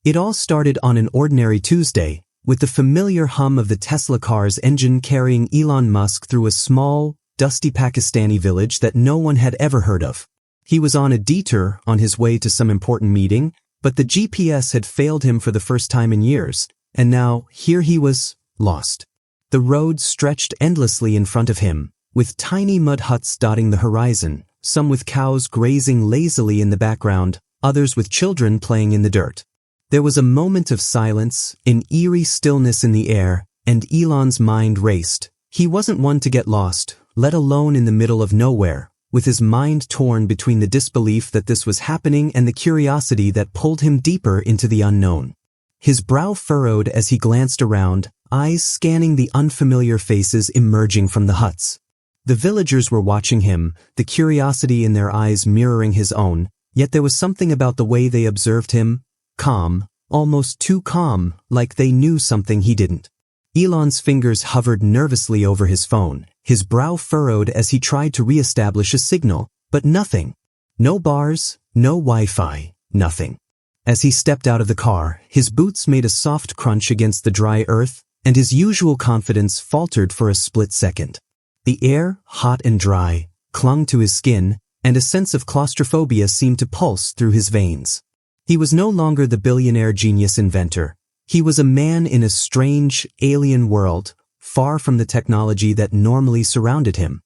It all started on an ordinary Tuesday, with the familiar hum of the Tesla car's engine carrying Elon Musk through a small, dusty Pakistani village that no one had ever heard of. He was on a detour on his way to some important meeting, but the GPS had failed him for the first time in years, and now here he was, lost. The road stretched endlessly in front of him, with tiny mud huts dotting the horizon, some with cows grazing lazily in the background, others with children playing in the dirt. There was a moment of silence, an eerie stillness in the air, and Elon's mind raced. He wasn't one to get lost, let alone in the middle of nowhere, with his mind torn between the disbelief that this was happening and the curiosity that pulled him deeper into the unknown. His brow furrowed as he glanced around, eyes scanning the unfamiliar faces emerging from the huts. The villagers were watching him, the curiosity in their eyes mirroring his own, yet there was something about the way they observed him, calm, almost too calm, like they knew something he didn't. Elon's fingers hovered nervously over his phone, his brow furrowed as he tried to re-establish a signal, but nothing. No bars, no Wi-Fi, nothing. As he stepped out of the car, his boots made a soft crunch against the dry earth, and his usual confidence faltered for a split second. The air, hot and dry, clung to his skin, and a sense of claustrophobia seemed to pulse through his veins. He was no longer the billionaire genius inventor. He was a man in a strange, alien world, far from the technology that normally surrounded him.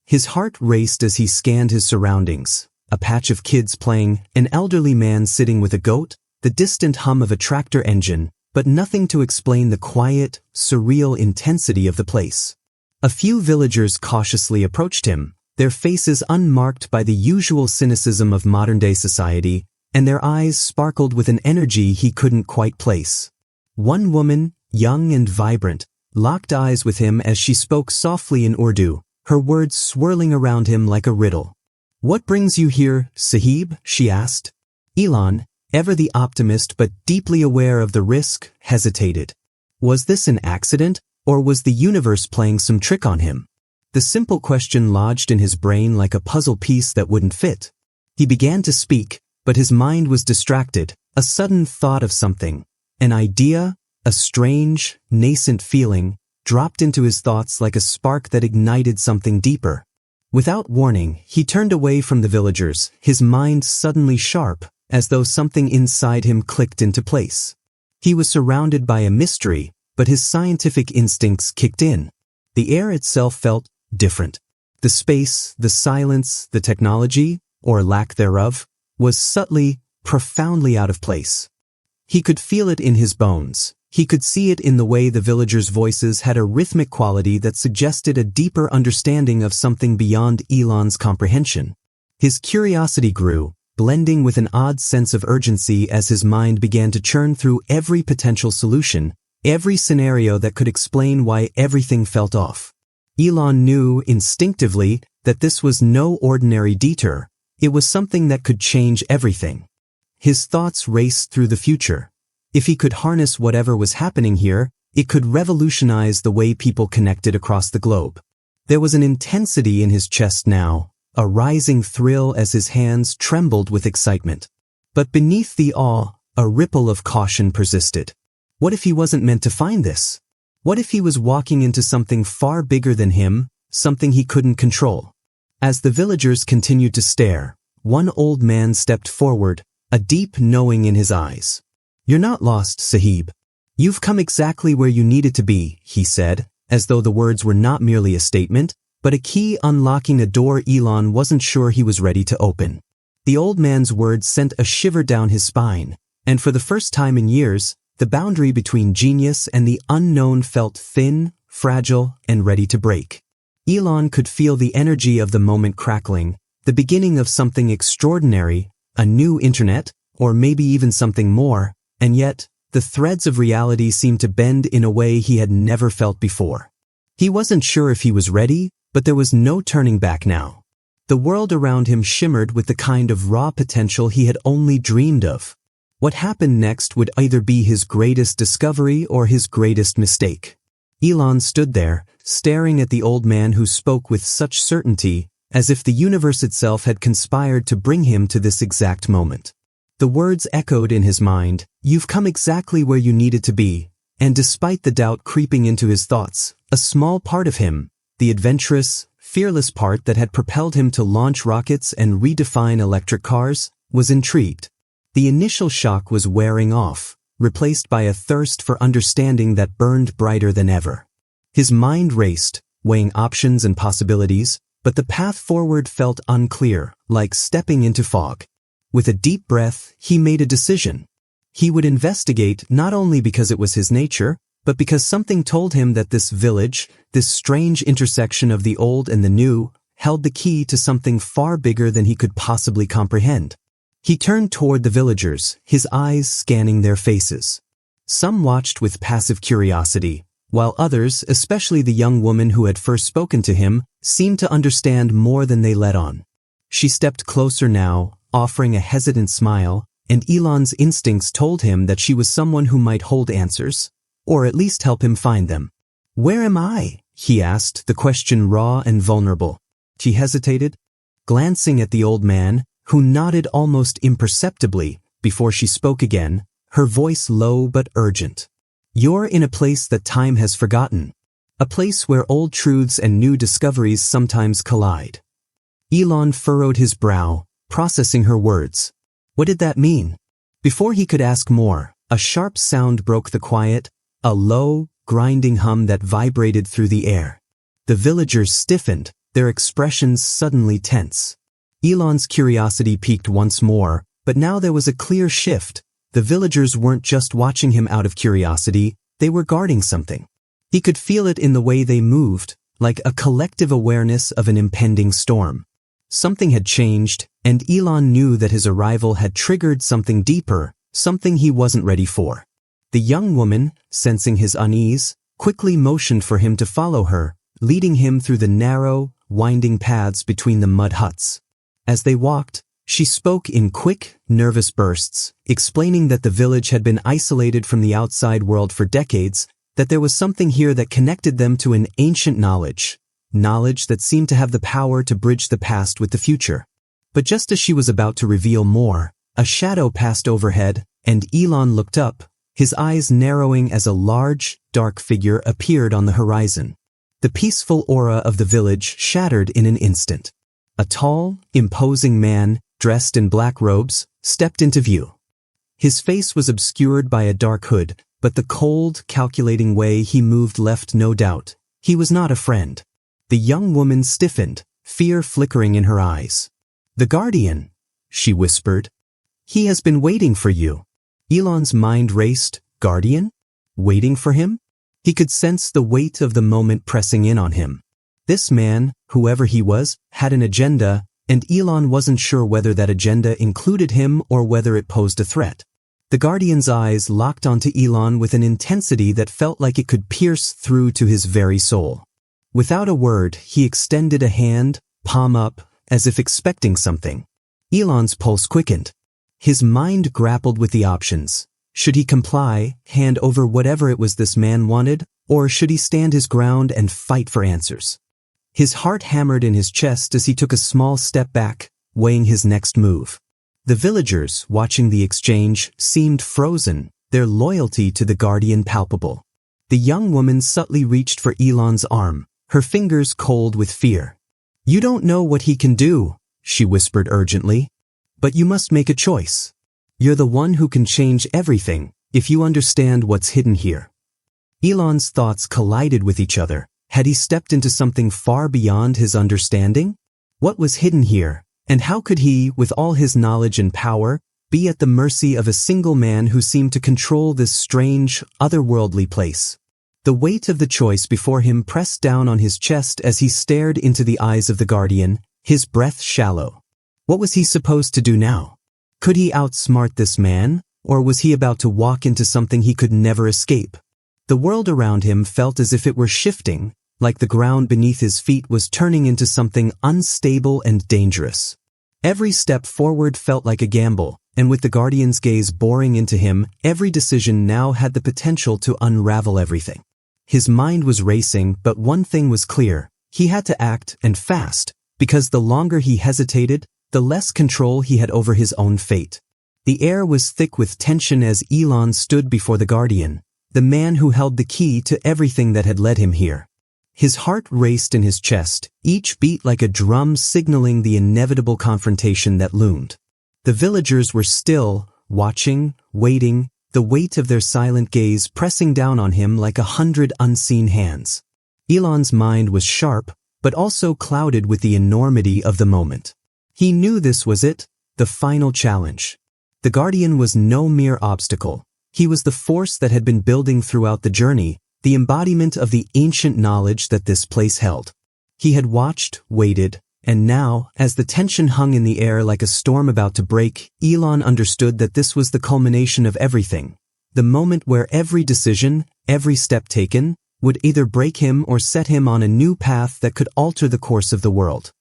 His heart raced as he scanned his surroundings. A patch of kids playing, an elderly man sitting with a goat, the distant hum of a tractor engine, but nothing to explain the quiet, surreal intensity of the place. A few villagers cautiously approached him, their faces unmarked by the usual cynicism of modern-day society, and their eyes sparkled with an energy he couldn't quite place. One woman, young and vibrant, locked eyes with him as she spoke softly in Urdu, her words swirling around him like a riddle. "What brings you here, Sahib?" she asked. Elon, ever the optimist but deeply aware of the risk, hesitated. Was this an accident, or was the universe playing some trick on him? The simple question lodged in his brain like a puzzle piece that wouldn't fit. He began to speak, but his mind was distracted, a sudden thought of something. An idea, a strange, nascent feeling, dropped into his thoughts like a spark that ignited something deeper. Without warning, he turned away from the villagers, his mind suddenly sharp, as though something inside him clicked into place. He was surrounded by a mystery, but his scientific instincts kicked in. The air itself felt different. The space, the silence, the technology, or lack thereof, was subtly, profoundly out of place. He could feel it in his bones. He could see it in the way the villagers' voices had a rhythmic quality that suggested a deeper understanding of something beyond Elon's comprehension. His curiosity grew, blending with an odd sense of urgency as his mind began to churn through every potential solution, every scenario that could explain why everything felt off. Elon knew instinctively that this was no ordinary detour. It was something that could change everything. His thoughts raced through the future. If he could harness whatever was happening here, it could revolutionize the way people connected across the globe. There was an intensity in his chest now, a rising thrill as his hands trembled with excitement. But beneath the awe, a ripple of caution persisted. What if he wasn't meant to find this? What if he was walking into something far bigger than him, something he couldn't control? As the villagers continued to stare, one old man stepped forward, a deep knowing in his eyes. "You're not lost, Sahib. You've come exactly where you needed to be," he said, as though the words were not merely a statement, but a key unlocking a door Elon wasn't sure he was ready to open. The old man's words sent a shiver down his spine, and for the first time in years, the boundary between genius and the unknown felt thin, fragile, and ready to break. Elon could feel the energy of the moment crackling, the beginning of something extraordinary, a new internet, or maybe even something more, and yet, the threads of reality seemed to bend in a way he had never felt before. He wasn't sure if he was ready, but there was no turning back now. The world around him shimmered with the kind of raw potential he had only dreamed of. What happened next would either be his greatest discovery or his greatest mistake. Elon stood there, staring at the old man who spoke with such certainty, as if the universe itself had conspired to bring him to this exact moment. The words echoed in his mind, "You've come exactly where you needed to be," and despite the doubt creeping into his thoughts, a small part of him, the adventurous, fearless part that had propelled him to launch rockets and redefine electric cars, was intrigued. The initial shock was wearing off, replaced by a thirst for understanding that burned brighter than ever. His mind raced, weighing options and possibilities, but the path forward felt unclear, like stepping into fog. With a deep breath, he made a decision. He would investigate not only because it was his nature, but because something told him that this village, this strange intersection of the old and the new, held the key to something far bigger than he could possibly comprehend. He turned toward the villagers, his eyes scanning their faces. Some watched with passive curiosity, while others, especially the young woman who had first spoken to him, seemed to understand more than they let on. She stepped closer now, offering a hesitant smile, and Elon's instincts told him that she was someone who might hold answers, or at least help him find them. "Where am I?" he asked, the question raw and vulnerable. She hesitated, glancing at the old man, who nodded almost imperceptibly before she spoke again, her voice low but urgent. "You're in a place that time has forgotten. A place where old truths and new discoveries sometimes collide." Elon furrowed his brow, processing her words. What did that mean? Before he could ask more, a sharp sound broke the quiet, a low, grinding hum that vibrated through the air. The villagers stiffened, their expressions suddenly tense. Elon's curiosity piqued once more, but now there was a clear shift. The villagers weren't just watching him out of curiosity, they were guarding something. He could feel it in the way they moved, like a collective awareness of an impending storm. Something had changed, and Elon knew that his arrival had triggered something deeper, something he wasn't ready for. The young woman, sensing his unease, quickly motioned for him to follow her, leading him through the narrow, winding paths between the mud huts. As they walked, she spoke in quick, nervous bursts, explaining that the village had been isolated from the outside world for decades, that there was something here that connected them to an ancient knowledge that seemed to have the power to bridge the past with the future. But just as she was about to reveal more, a shadow passed overhead, and Elon looked up, his eyes narrowing as a large, dark figure appeared on the horizon. The peaceful aura of the village shattered in an instant. A tall, imposing man, dressed in black robes, stepped into view. His face was obscured by a dark hood, but the cold, calculating way he moved left no doubt. He was not a friend. The young woman stiffened, fear flickering in her eyes. "The Guardian," she whispered. "He has been waiting for you." Elon's mind raced. Guardian? Waiting for him? He could sense the weight of the moment pressing in on him. This man, whoever he was, had an agenda, and Elon wasn't sure whether that agenda included him or whether it posed a threat. The Guardian's eyes locked onto Elon with an intensity that felt like it could pierce through to his very soul. Without a word, he extended a hand, palm up, as if expecting something. Elon's pulse quickened. His mind grappled with the options. Should he comply, hand over whatever it was this man wanted, or should he stand his ground and fight for answers? His heart hammered in his chest as he took a small step back, weighing his next move. The villagers, watching the exchange, seemed frozen, their loyalty to the Guardian palpable. The young woman subtly reached for Elon's arm, her fingers cold with fear. "You don't know what he can do," she whispered urgently. "But you must make a choice. You're the one who can change everything, if you understand what's hidden here." Elon's thoughts collided with each other. Had he stepped into something far beyond his understanding? What was hidden here, and how could he, with all his knowledge and power, be at the mercy of a single man who seemed to control this strange, otherworldly place? The weight of the choice before him pressed down on his chest as he stared into the eyes of the Guardian, his breath shallow. What was he supposed to do now? Could he outsmart this man, or was he about to walk into something he could never escape? The world around him felt as if it were shifting, like the ground beneath his feet was turning into something unstable and dangerous. Every step forward felt like a gamble, and with the Guardian's gaze boring into him, every decision now had the potential to unravel everything. His mind was racing, but one thing was clear. He had to act, and fast, because the longer he hesitated, the less control he had over his own fate. The air was thick with tension as Elon stood before the Guardian, the man who held the key to everything that had led him here. His heart raced in his chest, each beat like a drum signaling the inevitable confrontation that loomed. The villagers were still, watching, waiting, the weight of their silent gaze pressing down on him like 100 unseen hands. Elon's mind was sharp, but also clouded with the enormity of the moment. He knew this was it, the final challenge. The Guardian was no mere obstacle. He was the force that had been building throughout the journey, the embodiment of the ancient knowledge that this place held. He had watched, waited, and now, as the tension hung in the air like a storm about to break, Elon understood that this was the culmination of everything. The moment where every decision, every step taken, would either break him or set him on a new path that could alter the course of the world.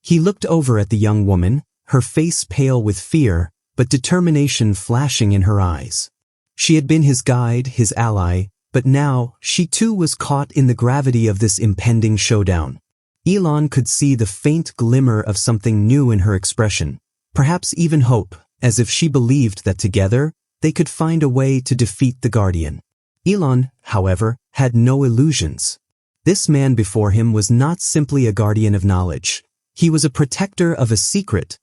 He looked over at the young woman, her face pale with fear, but determination flashing in her eyes. She had been his guide, his ally, but now, she too was caught in the gravity of this impending showdown. Elon could see the faint glimmer of something new in her expression, perhaps even hope, as if she believed that together, they could find a way to defeat the Guardian. Elon, however, had no illusions. This man before him was not simply a guardian of knowledge. He was a protector of a secret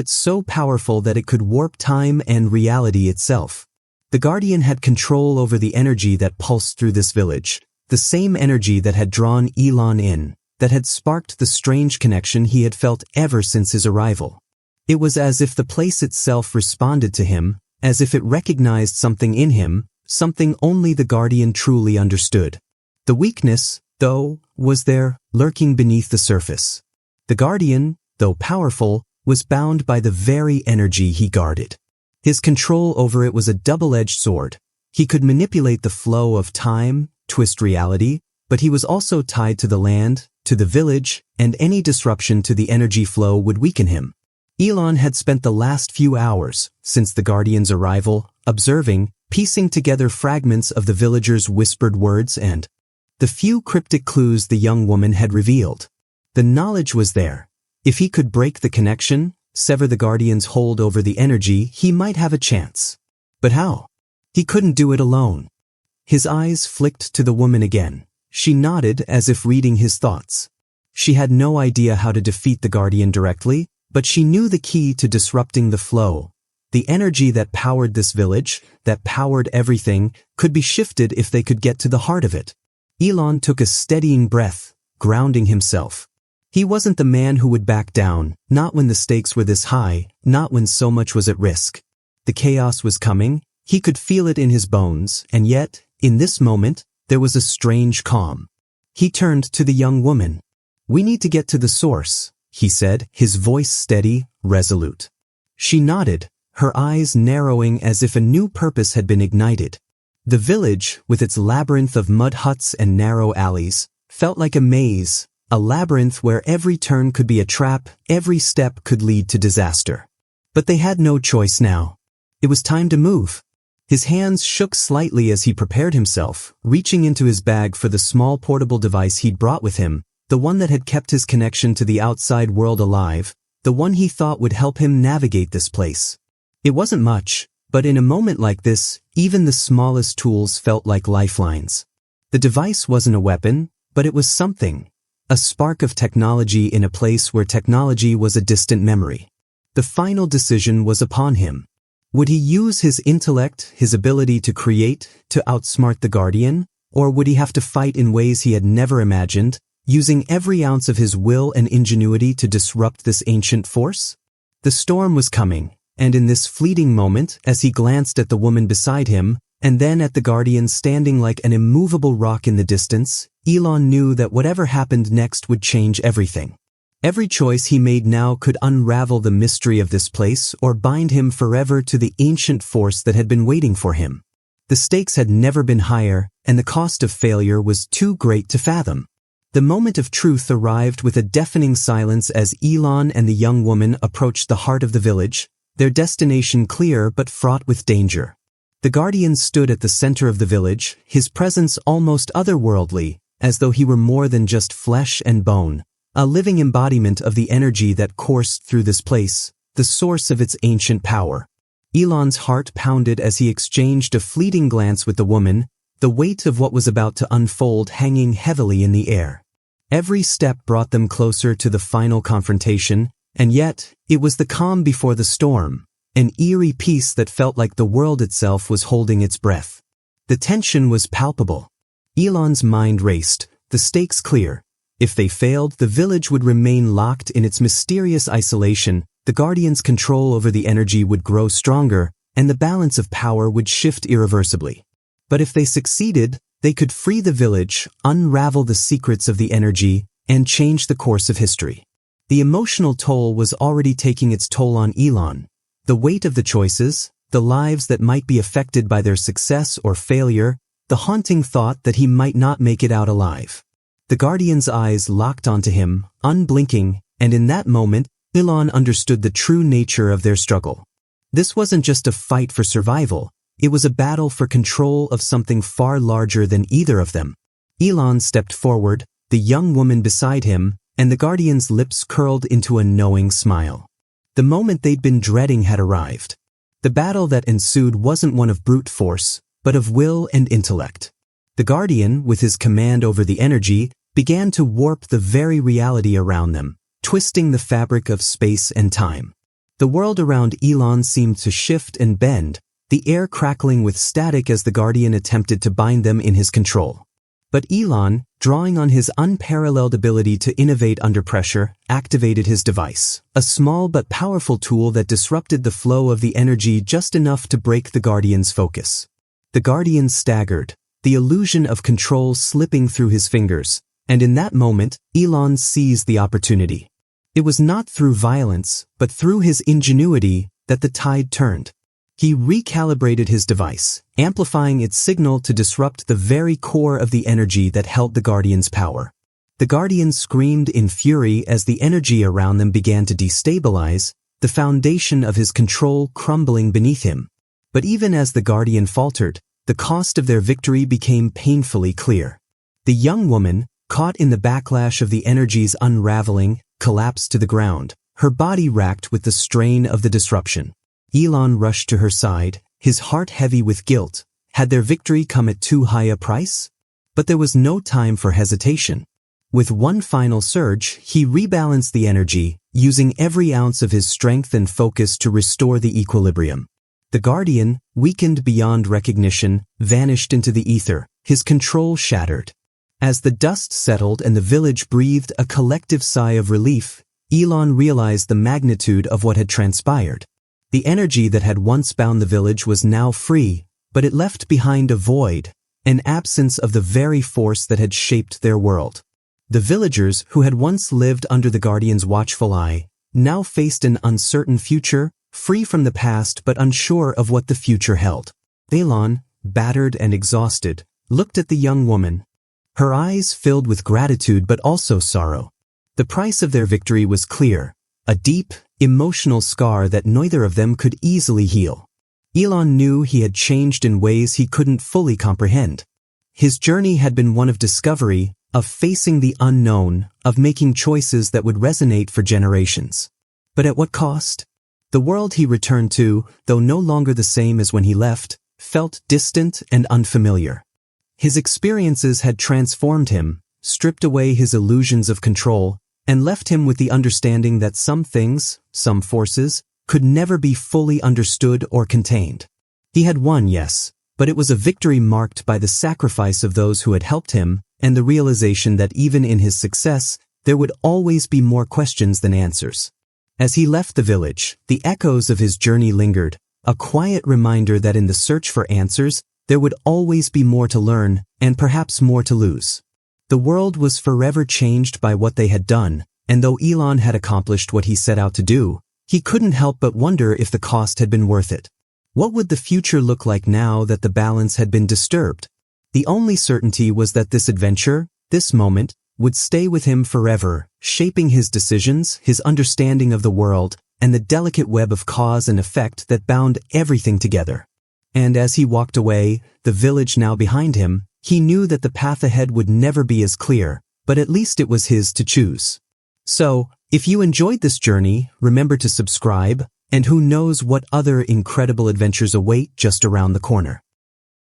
so powerful that it could warp time and reality itself. The Guardian had control over the energy that pulsed through this village, the same energy that had drawn Elon in, that had sparked the strange connection he had felt ever since his arrival. It was as if the place itself responded to him, as if it recognized something in him, something only the Guardian truly understood. The weakness, though, was there, lurking beneath the surface. The Guardian, though powerful, was bound by the very energy he guarded. His control over it was a double-edged sword. He could manipulate the flow of time, twist reality, but he was also tied to the land, to the village, and any disruption to the energy flow would weaken him. Elon had spent the last few hours, since the Guardian's arrival, observing, piecing together fragments of the villagers' whispered words and the few cryptic clues the young woman had revealed. The knowledge was there. If he could break the connection, sever the Guardian's hold over the energy, he might have a chance. But how? He couldn't do it alone. His eyes flicked to the woman again. She nodded as if reading his thoughts. She had no idea how to defeat the Guardian directly, but she knew the key to disrupting the flow. The energy that powered this village, that powered everything, could be shifted if they could get to the heart of it. Elon took a steadying breath, grounding himself. He wasn't the man who would back down, not when the stakes were this high, not when so much was at risk. The chaos was coming, he could feel it in his bones, and yet, in this moment, there was a strange calm. He turned to the young woman. "We need to get to the source," he said, his voice steady, resolute. She nodded, her eyes narrowing as if a new purpose had been ignited. The village, with its labyrinth of mud huts and narrow alleys, felt like a maze, a labyrinth where every turn could be a trap, every step could lead to disaster. But they had no choice now. It was time to move. His hands shook slightly as he prepared himself, reaching into his bag for the small portable device he'd brought with him, the one that had kept his connection to the outside world alive, the one he thought would help him navigate this place. It wasn't much, but in a moment like this, even the smallest tools felt like lifelines. The device wasn't a weapon, but it was something. A spark of technology in a place where technology was a distant memory. The final decision was upon him. Would he use his intellect, his ability to create, to outsmart the Guardian? Or would he have to fight in ways he had never imagined, using every ounce of his will and ingenuity to disrupt this ancient force? The storm was coming, and in this fleeting moment, as he glanced at the woman beside him, and then at the Guardian standing like an immovable rock in the distance, Elon knew that whatever happened next would change everything. Every choice he made now could unravel the mystery of this place or bind him forever to the ancient force that had been waiting for him. The stakes had never been higher, and the cost of failure was too great to fathom. The moment of truth arrived with a deafening silence as Elon and the young woman approached the heart of the village, their destination clear but fraught with danger. The Guardian stood at the center of the village, his presence almost otherworldly, as though he were more than just flesh and bone, a living embodiment of the energy that coursed through this place, the source of its ancient power. Elon's heart pounded as he exchanged a fleeting glance with the woman, the weight of what was about to unfold hanging heavily in the air. Every step brought them closer to the final confrontation, and yet, it was the calm before the storm, an eerie peace that felt like the world itself was holding its breath. The tension was palpable. Elon's mind raced, the stakes clear. If they failed, the village would remain locked in its mysterious isolation, the Guardians' control over the energy would grow stronger, and the balance of power would shift irreversibly. But if they succeeded, they could free the village, unravel the secrets of the energy, and change the course of history. The emotional toll was already taking its toll on Elon. The weight of the choices, the lives that might be affected by their success or failure, the haunting thought that he might not make it out alive. The Guardian's eyes locked onto him, unblinking, and in that moment, Elon understood the true nature of their struggle. This wasn't just a fight for survival, it was a battle for control of something far larger than either of them. Elon stepped forward, the young woman beside him, and the Guardian's lips curled into a knowing smile. The moment they'd been dreading had arrived. The battle that ensued wasn't one of brute force, but of will and intellect. The Guardian, with his command over the energy, began to warp the very reality around them, twisting the fabric of space and time. The world around Elon seemed to shift and bend, the air crackling with static as the Guardian attempted to bind them in his control. But Elon, drawing on his unparalleled ability to innovate under pressure, activated his device, a small but powerful tool that disrupted the flow of the energy just enough to break the Guardian's focus. The Guardian staggered, the illusion of control slipping through his fingers, and in that moment, Elon seized the opportunity. It was not through violence, but through his ingenuity, that the tide turned. He recalibrated his device, amplifying its signal to disrupt the very core of the energy that held the Guardian's power. The Guardian screamed in fury as the energy around them began to destabilize, the foundation of his control crumbling beneath him. But even as the Guardian faltered, the cost of their victory became painfully clear. The young woman, caught in the backlash of the energy's unraveling, collapsed to the ground, her body racked with the strain of the disruption. Elon rushed to her side, his heart heavy with guilt. Had their victory come at too high a price? But there was no time for hesitation. With one final surge, he rebalanced the energy, using every ounce of his strength and focus to restore the equilibrium. The Guardian, weakened beyond recognition, vanished into the ether, his control shattered. As the dust settled and the village breathed a collective sigh of relief, Elon realized the magnitude of what had transpired. The energy that had once bound the village was now free, but it left behind a void, an absence of the very force that had shaped their world. The villagers, who had once lived under the Guardian's watchful eye, now faced an uncertain future, free from the past but unsure of what the future held. Elon, battered and exhausted, looked at the young woman. Her eyes filled with gratitude but also sorrow. The price of their victory was clear, a deep, emotional scar that neither of them could easily heal. Elon knew he had changed in ways he couldn't fully comprehend. His journey had been one of discovery, of facing the unknown, of making choices that would resonate for generations. But at what cost? The world he returned to, though no longer the same as when he left, felt distant and unfamiliar. His experiences had transformed him, stripped away his illusions of control, and left him with the understanding that some things, some forces, could never be fully understood or contained. He had won, yes, but it was a victory marked by the sacrifice of those who had helped him, and the realization that even in his success, there would always be more questions than answers. As he left the village, the echoes of his journey lingered, a quiet reminder that in the search for answers, there would always be more to learn, and perhaps more to lose. The world was forever changed by what they had done, and though Elon had accomplished what he set out to do, he couldn't help but wonder if the cost had been worth it. What would the future look like now that the balance had been disturbed? The only certainty was that this adventure, this moment, would stay with him forever, shaping his decisions, his understanding of the world, and the delicate web of cause and effect that bound everything together. And as he walked away, the village now behind him, he knew that the path ahead would never be as clear, but at least it was his to choose. So, if you enjoyed this journey, remember to subscribe, And who knows what other incredible adventures await just around the corner.